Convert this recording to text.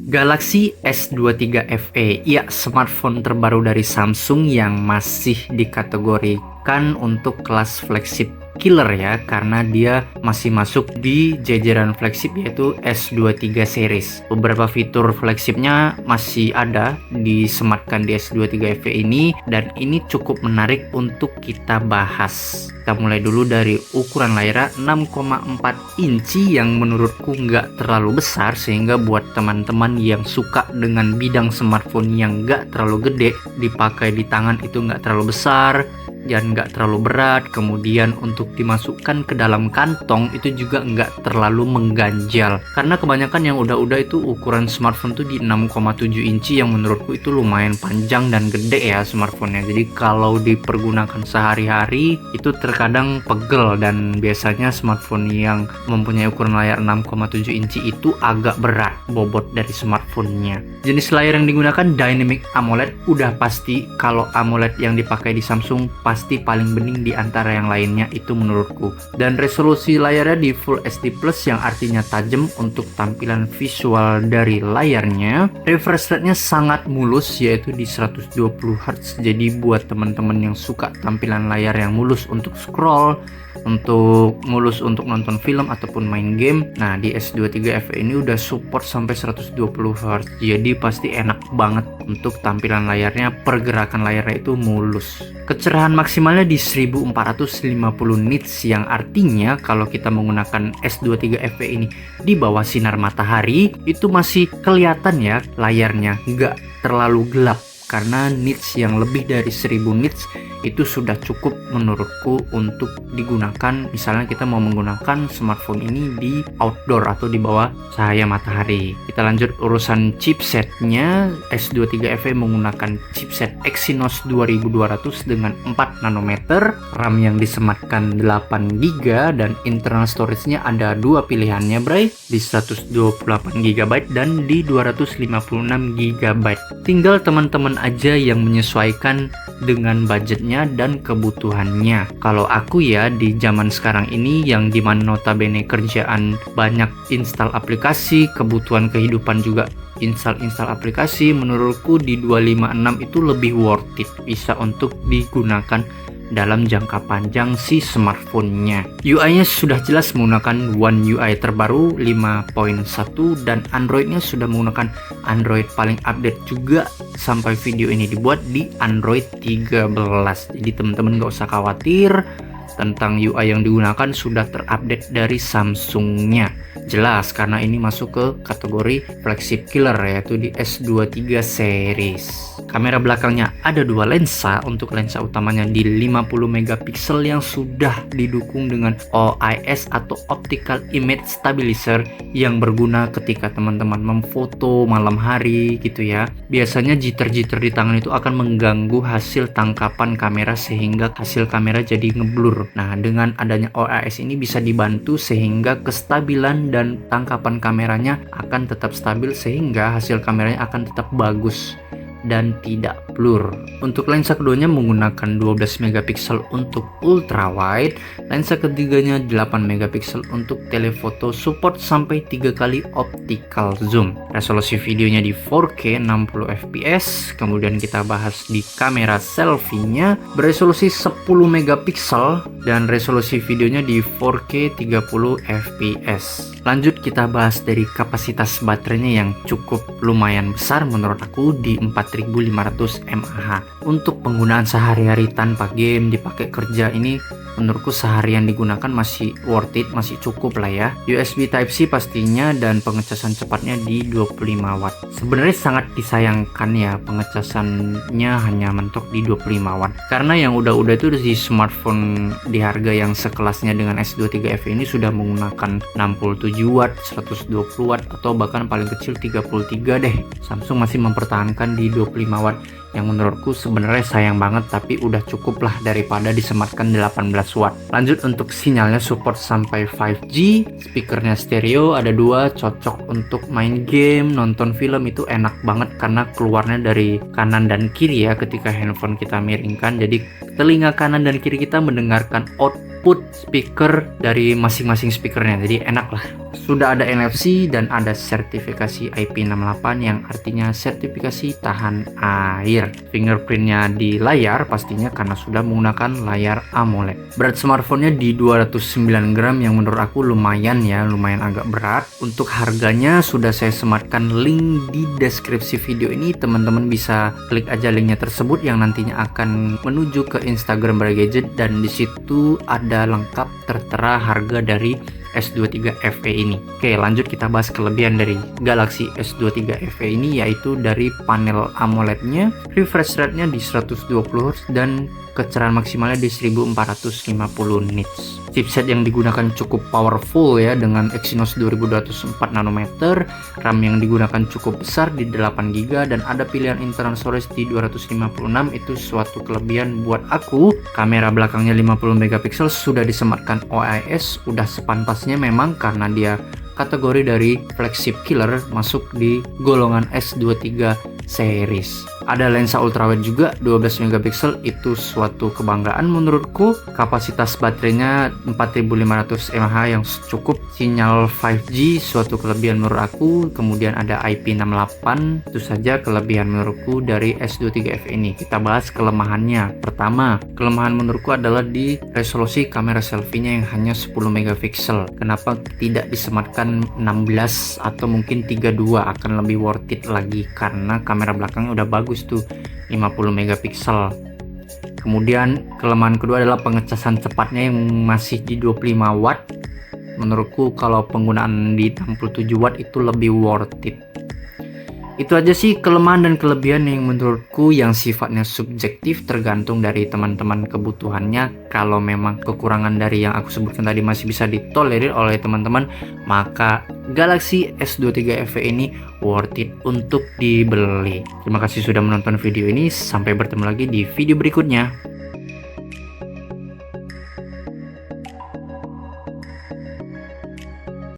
Galaxy S23 FE, ya smartphone terbaru dari Samsung yang masih dikategorikan untuk kelas flagship killer ya, karena dia masih masuk di jajaran flagship yaitu S23 series. Beberapa fitur flagshipnya masih ada disematkan di S23 FE ini, dan ini cukup menarik untuk kita bahas. Kita mulai dulu dari ukuran layar 6,4 inci yang menurutku nggak terlalu besar, sehingga buat teman-teman yang suka dengan bidang smartphone yang nggak terlalu gede, dipakai di tangan itu nggak terlalu besar dan nggak terlalu berat, kemudian untuk dimasukkan ke dalam kantong itu juga nggak terlalu mengganjal, karena kebanyakan yang udah-udah itu ukuran smartphone tuh di 6,7 inci yang menurutku itu lumayan panjang dan gede ya smartphone-nya. Jadi kalau dipergunakan sehari-hari itu terkadang pegel, dan biasanya smartphone yang mempunyai ukuran layar 6,7 inci itu agak berat bobot dari smartphone-nya. Jenis layar yang digunakan Dynamic AMOLED, udah pasti kalau AMOLED yang dipakai di Samsung pasti paling bening di antara yang lainnya itu menurutku. Dan resolusi layarnya di Full HD Plus yang artinya tajam untuk tampilan visual dari layarnya. Refresh rate-nya sangat mulus yaitu di 120 Hz. Jadi buat teman-teman yang suka tampilan layar yang mulus untuk scroll, untuk mulus untuk nonton film ataupun main game, nah di S23 FE ini udah support sampai 120 Hz. Jadi pasti enak banget untuk tampilan layarnya, pergerakan layarnya itu mulus. Kecerahan maksimalnya di 1450 nits yang artinya kalau kita menggunakan S23 FE ini di bawah sinar matahari itu masih kelihatan ya layarnya, nggak terlalu gelap, karena nits yang lebih dari 1000 nits itu sudah cukup menurutku untuk digunakan misalnya kita mau menggunakan smartphone ini di outdoor atau di bawah cahaya matahari. Kita lanjut urusan chipsetnya. S23 FE menggunakan chipset Exynos 2200 dengan 4 nanometer, RAM yang disematkan 8 GB, dan internal storage-nya ada dua pilihannya bray, di 128 GB dan di 256 GB. Tinggal teman-teman aja yang menyesuaikan dengan budgetnya dan kebutuhannya. Kalau aku ya di zaman sekarang ini yang dimana notabene kerjaan banyak install aplikasi, kebutuhan kehidupan juga install aplikasi, menurutku di 256 itu lebih worth it, bisa untuk digunakan dalam jangka panjang si smartphone-nya. UI-nya sudah jelas menggunakan One UI terbaru 5.1 dan Android-nya sudah menggunakan Android paling update juga, sampai video ini dibuat di Android 13. Jadi teman-teman nggak usah khawatir tentang UI yang digunakan, sudah terupdate dari Samsung-nya. Jelas karena ini masuk ke kategori flagship killer yaitu di S23 series. Kamera belakangnya ada dua lensa. Untuk lensa utamanya di 50 megapiksel yang sudah didukung dengan OIS atau Optical Image Stabilizer yang berguna ketika teman-teman memfoto malam hari gitu ya. Biasanya jitter-jitter di tangan itu akan mengganggu hasil tangkapan kamera sehingga hasil kamera jadi ngeblur. Nah, dengan adanya OIS ini bisa dibantu sehingga kestabilan dan tangkapan kameranya akan tetap stabil, sehingga hasil kameranya akan tetap bagus dan tidak blur. Untuk lensa keduanya menggunakan 12 megapiksel untuk ultra wide, lensa ketiganya 8 megapiksel untuk telefoto, support sampai 3 kali optical zoom. Resolusi videonya di 4K 60 fps. Kemudian kita bahas di kamera selfie-nya beresolusi 10 megapiksel dan resolusi videonya di 4K 30 fps. Lanjut kita bahas dari kapasitas baterainya yang cukup lumayan besar menurut aku di 4500 mAh. Untuk penggunaan sehari-hari tanpa game, dipakai kerja, ini menurutku seharian digunakan masih worth it, masih cukup lah ya. USB Type-C pastinya, dan pengecasan cepatnya di 25 watt. Sebenarnya sangat disayangkan ya pengecasannya hanya mentok di 25 watt, karena yang udah-udah itu di smartphone di harga yang sekelasnya dengan S23 FE ini sudah menggunakan 67 watt, 120 watt, atau bahkan paling kecil 33 deh. Samsung masih mempertahankan di 25 watt yang menurutku sebenarnya sayang banget, tapi udah cukup lah daripada disematkan 18 watt. Lanjut untuk sinyalnya, support sampai 5G, speakernya stereo ada dua, cocok untuk main game, nonton film, itu enak banget karena keluarnya dari kanan dan kiri ya ketika handphone kita miringkan. Jadi telinga kanan dan kiri kita mendengarkan output speaker dari masing-masing speakernya, jadi enak lah Sudah ada NFC dan ada sertifikasi IP68 yang artinya sertifikasi tahan air. Fingerprintnya di layar pastinya karena sudah menggunakan layar AMOLED. Berat smartphone-nya di 209 gram yang menurut aku lumayan ya, lumayan agak berat. Untuk harganya sudah saya sematkan link di deskripsi video ini, teman-teman bisa klik aja linknya tersebut yang nantinya akan menuju ke Instagram Bara Gadget, dan di situ ada lengkap tertera harga dari S23 FE ini. Oke, lanjut kita bahas kelebihan dari Galaxy S23 FE ini, yaitu dari panel AMOLED-nya, refresh rate-nya di 120Hz dan kecerahan maksimalnya di 1450 nits. Chipset yang digunakan cukup powerful ya, dengan Exynos 2204 nanometer, RAM yang digunakan cukup besar di 8GB, dan ada pilihan internal storage di 256. Itu suatu kelebihan buat aku. Kamera belakangnya 50 megapiksel, sudah disematkan OIS, udah sepantasnya memang karena dia kategori dari flagship killer, masuk di golongan S23 series. Ada lensa ultrawide juga 12 megapiksel, itu suatu kebanggaan menurutku. Kapasitas baterainya 4500 mAh yang cukup. Sinyal 5G suatu kelebihan menurut aku. Kemudian ada IP68, itu saja kelebihan menurutku dari S23 FE ini. Kita bahas kelemahannya. Pertama, kelemahan menurutku adalah di resolusi kamera selfie-nya yang hanya 10 megapiksel. Kenapa tidak disematkan 16 atau mungkin 32, akan lebih worth it lagi karena kamera belakangnya udah bagus tuh 50 megapiksel. Kemudian kelemahan kedua adalah pengecasan cepatnya yang masih di 25 watt. Menurutku kalau penggunaan di 67 watt itu lebih worth it. Itu aja sih kelemahan dan kelebihan yang menurutku yang sifatnya subjektif, tergantung dari teman-teman kebutuhannya. Kalau memang kekurangan dari yang aku sebutkan tadi masih bisa ditolerir oleh teman-teman, maka Galaxy S23 FE ini worth it untuk dibeli. Terima kasih sudah menonton video ini, sampai bertemu lagi di video berikutnya.